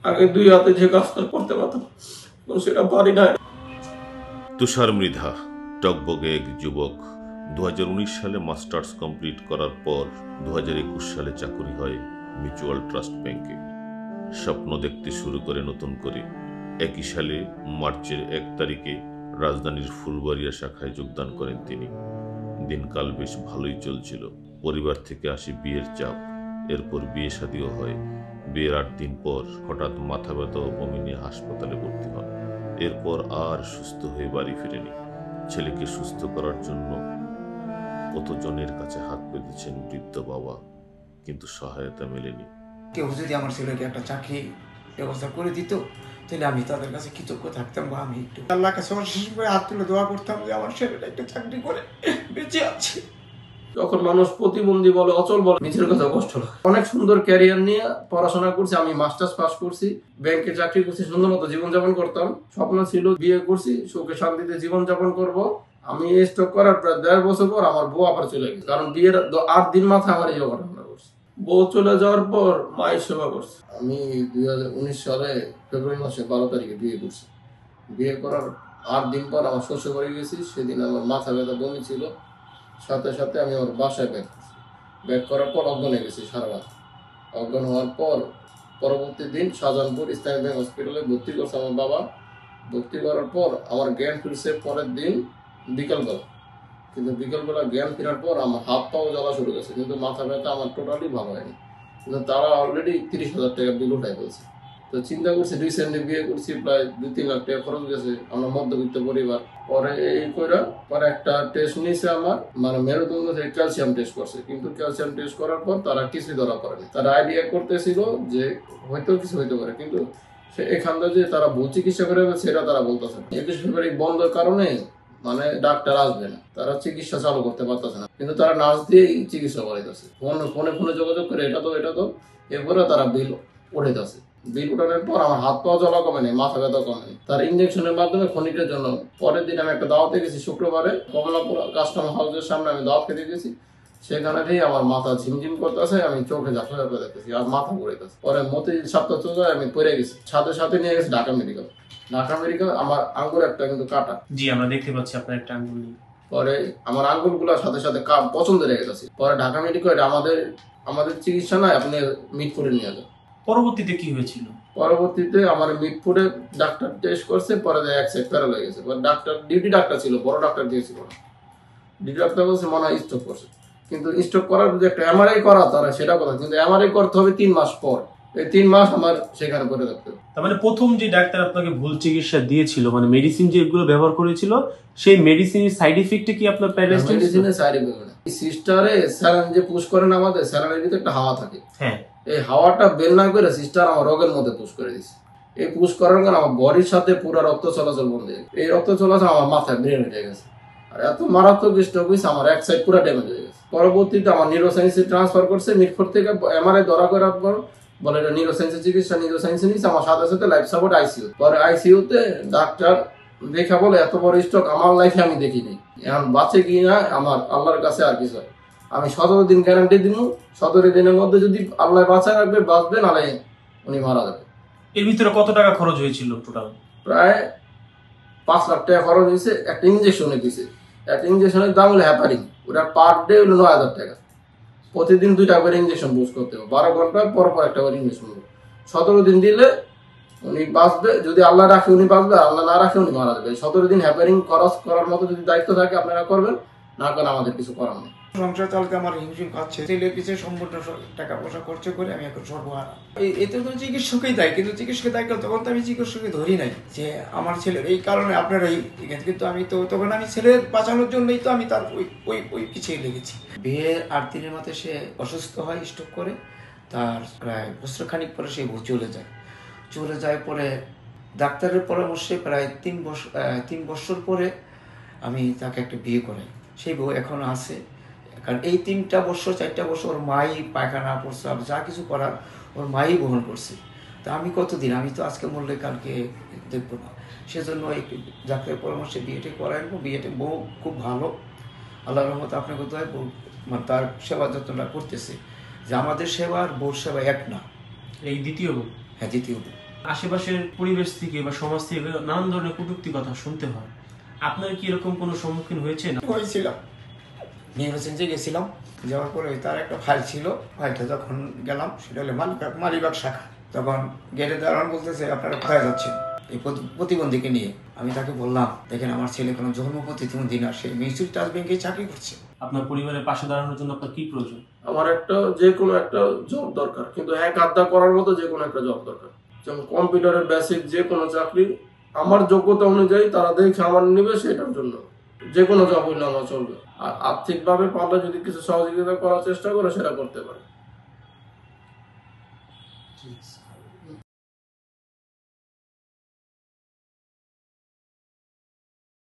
আগে দুই হাতে যে কাজটা করতে পারতাম সেটা পারি না। তুষার মৃধা টকবগে এক যুবক 2019 সালে মাস্টার্স কমপ্লিট করার পর 2021 সালে চাকরি হয় মিউচুয়াল ট্রাস্ট ব্যাংকে। স্বপ্ন দেখতে শুরু করে নতুন করে। একই সালে মার্চের 1 তারিখে রাজধানীর ফুলবাড়িয়া শাখায় যোগদান করেন তিনি। দিনকাল বেশ ভালোই চলছিল। পরিবার থেকে আসে বিয়ের চাপ, এরপর বিয়ে শাদীও হয়। বিয়ের 8 দিন পর হঠাৎ মাথা ব্যথা ও বমি নিয়ে হাসপাতালে ভর্তি হন। এরপর আর সুস্থ হয়ে বাড়ি ফিরেনি। ছেলেকে সুস্থ করার জন্য কতজনের কাছে হাত পেতেছেন বৃদ্ধ বাবা, কিন্তু সহায়তা মেলেনি। কেউ যদি আমার ছেলেকে একটা চাকরি ব্যবস্থা করে দিত তাহলে আমি তাদের কাছে কৃতজ্ঞ থাকতাম, বা আমি একটু আল্লাহ কাছে শেষ করে হাত তুলে দোয়া করতাম যে আমার ছেলেটা একটা চাকরি করে বেঁচে আছে। যখন মানুষ প্রতিবন্ধী বলে, অচল বলে, নিজের কথা কষ্ট লাগে। অনেক সুন্দর ক্যারিয়ার নিয়ে পড়াশোনা করছি, আমি মাস্টার্স পাস করছি, ব্যাংকে চাকরি করছি, সুন্দর মতো জীবনযাপন করতাম। স্বপ্ন ছিল বিয়ে করছি, সুখে শান্তিতে জীবনযাপন করব। আমি স্টক করার প্রায় 1.5 বছর পর আমার বউ আবার চলে গেছে, কারণ বিয়ের 8 দিন মাথায় আমার এই ঘটনা করছে। বউ চলে যাওয়ার পর মায়ের সেবা করছে। আমি 2019 সালে ফেব্রুয়ারি মাসে 12 তারিখে বিয়ে করছি। বিয়ে করার 8 দিন পর আমার শ্বশুর বাড়ি গেছি। সেদিন আমার মাথা ব্যথা বমি ছিল, সাথে সাথে আমি আমার বাসায় ব্যাক করার পর অজ্ঞান হয়ে গেছি সারা রাত। অজ্ঞান হওয়ার পর পরবর্তী দিন শাহজাহানপুর ইসলামী ব্যাংক হসপিটালে ভর্তি করছে আমার বাবা। ভর্তি করার পর আমার জ্ঞান ফিরছে পরের দিন বিকালবেলা। কিন্তু বিকালবেলা জ্ঞান ফেরার পর আমার হাত পাও জ্বলা শুরু গেছে, কিন্তু মাথা ব্যথা আমার টোটালি ভালো হয়নি। কিন্তু তারা অলরেডি 30,000 টাকা বিল উঠাই ফেলছে। তো চিন্তা করছি, রিসেন্টলি বিয়ে করছি, প্রায় 2-3 লাখ টাকা খরচ গেছে। আমরা মধ্যবিত্ত পরিবার। পরে এই করে পরে একটা টেস্ট নিয়েছে আমার, মানে মেরুদণ্ড থেকে ক্যালসিয়াম টেস্ট করছে, কিন্তু ক্যালসিয়াম টেস্ট করার পর তারা কিছুই ধরা পড়েনি। তারা আইডিয়া করতেছিল যে হয়তো কিছু হইতে পারে, কিন্তু সে এখান থেকে যে তারা ভুল চিকিৎসা করে সেটা তারা বলতেছে না। 21 ফেব্রুয়ারি বন্ধের কারণে মানে ডাক্তার আসবে না, তারা চিকিৎসা চালু করতে পারতেছে না, কিন্তু তারা নার্স দিয়েই চিকিৎসা করাইতেছে। ফোনে যোগাযোগ করে এটা তো এরপরে তারা বিল উঠাইতেছে। বিল উঠানোর পর আমার হাত পা জ্বলা কমেনি, মাথা ব্যথা কমেনি। তার ইঞ্জেকশনের মাধ্যমে ক্ষণিকের জন্য। পরের দিন আমি একটা দাওয়াতে গেছি, শুক্রবারে কমলাপুর কাস্টমার হাউসের সামনে আমি দাওয়াত খেতে গেছি। সেখানে দিয়ে আমার মাথা ঝিমঝিম করতেছে, আমি চোখে ঝাপসা দেখতেছি আর মাথা ঘুরাইতেছে। পরে মতিঝিল সপ্তাহ চলে আমি পড়ে গেছি, সাথে নিয়ে গেছি ঢাকা মেডিকেল। আমার আঙ্গুল একটা কিন্তু কাটা। জি, আমরা দেখতে পাচ্ছি আপনার একটা আঙ্গুল নেই। পরে আমার আঙ্গুলগুলোর সাথে পছন্দ লেগে গেছে। পরে ঢাকা মেডিকেল আমাদের চিকিৎসা নয়, আপনি মিটফুটে নিয়ে যান। পরবর্তীতে কি হয়েছিল? পরবর্তীতে আমার মিটফুটে ডাক্তার টেস্ট করছে, পরে এক সাইড প্যারাল হয়ে গেছে। ডিউটি ডাক্তার ছিল, বড় ডাক্তার দিয়েছিল না। ডিউটি ডাক্তার বলছে মনে হয় স্ট্রোক করছে, কিন্তু স্ট্রোক করার যে একটা এমআরআই করা তারা সেটা কথা, কিন্তু এমআরআই করতে হবে 3 মাস পর। এই 3 মাস আমার সেখানে পড়ে থাকতে হবে। তার মানে প্রথম যে ডাক্তার আপনাকে ভুল চিকিৎসা দিয়েছিল, মানে মেডিসিন যেগুলো ব্যবহার করেছিল, সেই মেডিসিনের সাইড ইফেক্টে কি আপনার প্যারালাইসিস? মেডিসিনের সাইড ইফেক্ট না, সিস্টারে স্যালাইন যে পুশ করেন, আমাদের স্যালাইনের ভিতরে একটা হাওয়া থাকে। হ্যাঁ, এই হাওয়াটা বের না করে সিস্টার আমার রগের মধ্যে পুশ করে দিছে। এই পুশ করার কারণে আমার বডির সাথে পুরো রক্ত চলাচল বন্ধ হয়ে গেছে। এই রক্ত চলাচল আমার মাথায় ব্রেন হয়ে গেছে, আর এত মারাত্মক স্ট্রোক হয়েছে, আমার এক সাইড পুরো ড্যামেজ হয়ে গেছে। পরবর্তীতে আমার নিউরোসায়েন্সে ট্রান্সফার করছে। মিটফোর্ড থেকে এমআরআই ধরা করার পর বলে এটা নিউরোসায়েন্সের চিকিৎসা, নিউরোসায়েন্সে নিচ্ছে। আমার সাথে লাইফ সাপোর্ট আইসিইউ। পরে আইসিইউতে ডাক্তার দেখা বলে এত বড় স্ট্রোক আমার লাইফে আমি দেখিনি। এখন বাঁচে কি না আমার আল্লাহর কাছে আর কিছু হয়। আমি 17 দিন গ্যারান্টি দিব, 17 দিনের মধ্যে যদি আল্লাহ বাঁচায় রাখবে বাঁচবে, নাহলে উনি মারা যাবে। এর ভিতরে কত টাকা খরচ হয়েছিল টোটাল? প্রায় 5 লাখ টাকা খরচ হয়েছে। একটা ইঞ্জেকশনে দিয়েছে, একটা ইঞ্জেকশনের দাম হলো হ্যাপারিন, ওটা পার ডে হলো 9,000 টাকা। প্রতিদিন 2টা করে ইঞ্জেকশন বুঝ করতে হবে, 12 ঘন্টা পর পর একটা করে ইঞ্জেকশন দেবে। 17 দিন দিলে উনি বাঁচবে, যদি আল্লাহ রাখে উনি বাঁচবে, আল্লাহ না রাখে উনি মারা যাবে। 17 দিন হ্যাপারিন খরচ করার মতো যদি দায়িত্ব থাকে আপনারা করবেন, না করেন আমাদের কিছু করার নেই। সংসার চালতে আমার হিমশিম খাচ্ছে। ছেলের পিছিয়ে সম্পূর্ণ টাকা পয়সা খরচ করে আমি এখন সর্বহারা। এতে তো চিকিৎসকই দায়ী, কিন্তু চিকিৎসকের দায়িত্ব তখন তো আমি চিকিৎসককে ধরি নাই যে আমার ছেলের এই কারণে আপনারা কিন্তু আমি তো তখন আমি ছেলের বাঁচানোর জন্যই তো আমি তার ওই পিছিয়ে লেগেছি। বিয়ের 8 দিনের মাথায় সে অসুস্থ হয়, স্ট্রোক করে। তার প্রায় বছরখানিক পরে সে চলে যায়। পরে ডাক্তারের পরামর্শে প্রায় 3 বছর পরে আমি তাকে একটা বিয়ে করাই। সেই বউ এখনো আছে, কারণ এই 4টা বছর ওর মাই পায়খানা প্রস্রাব যা কিছু করার ওর মাই বহন করছে। তা আমি কতদিন, আমি তো আজকে মরলে কালকে দেখবো না। সেজন্য এই ডাক্তারের পরামর্শে বিয়েটা করাই। বিয়েটা বউ খুব ভালো, আল্লাহর রহমতে আপনাকে দোয়ায় বউ মানে তার সেবা যত্নটা করতেছে। যে আমাদের সেবা আর বউর সেবা এক না। এই দ্বিতীয় বউ? হ্যাঁ, দ্বিতীয় বউ। আশেপাশের পরিবেশ থেকে বা সমাজ থেকে নানান ধরনের কটূক্তি কথা শুনতে হয়। আপনার কি এরকম কোনো সম্মুখীন হয়েছে? হয়েছিলাম, নিউরোসেন্সে গেছিলাম, যাওয়ার পরে তার একটা ফাইল ছিল, ফাইলটা যখন গেলাম সেটা হলো মালিবাগ শাখা। তখন গেটে দাঁড়ান বলতেছে আপনারা কোথায় যাচ্ছেন এই প্রতিবন্ধীকে নিয়ে। আমি তাকে বললাম দেখেন আমার ছেলে কোনো জন্ম প্রতিবন্ধী না, সে মিউচুয়াল ট্রাস্ট ব্যাংকে চাকরি করছে। আপনার পরিবারের পাশে দাঁড়ানোর জন্য আপনার কি প্রয়োজন? আমার যে কোনো একটা জব দরকার, কিন্তু এক আধা করার মতো যে কোনো একটা জব দরকার। যেমন কম্পিউটারের বেসিক যে কোনো চাকরি আমার যোগ্যতা অনুযায়ী তারা দেখে আমার নেবে, সেটার জন্য যে কোনো জব হইলে আমার চলবে। আর আর্থিকভাবে পারলে যদি কিছু সহযোগিতা করার চেষ্টা করে সেটা করতে পারে।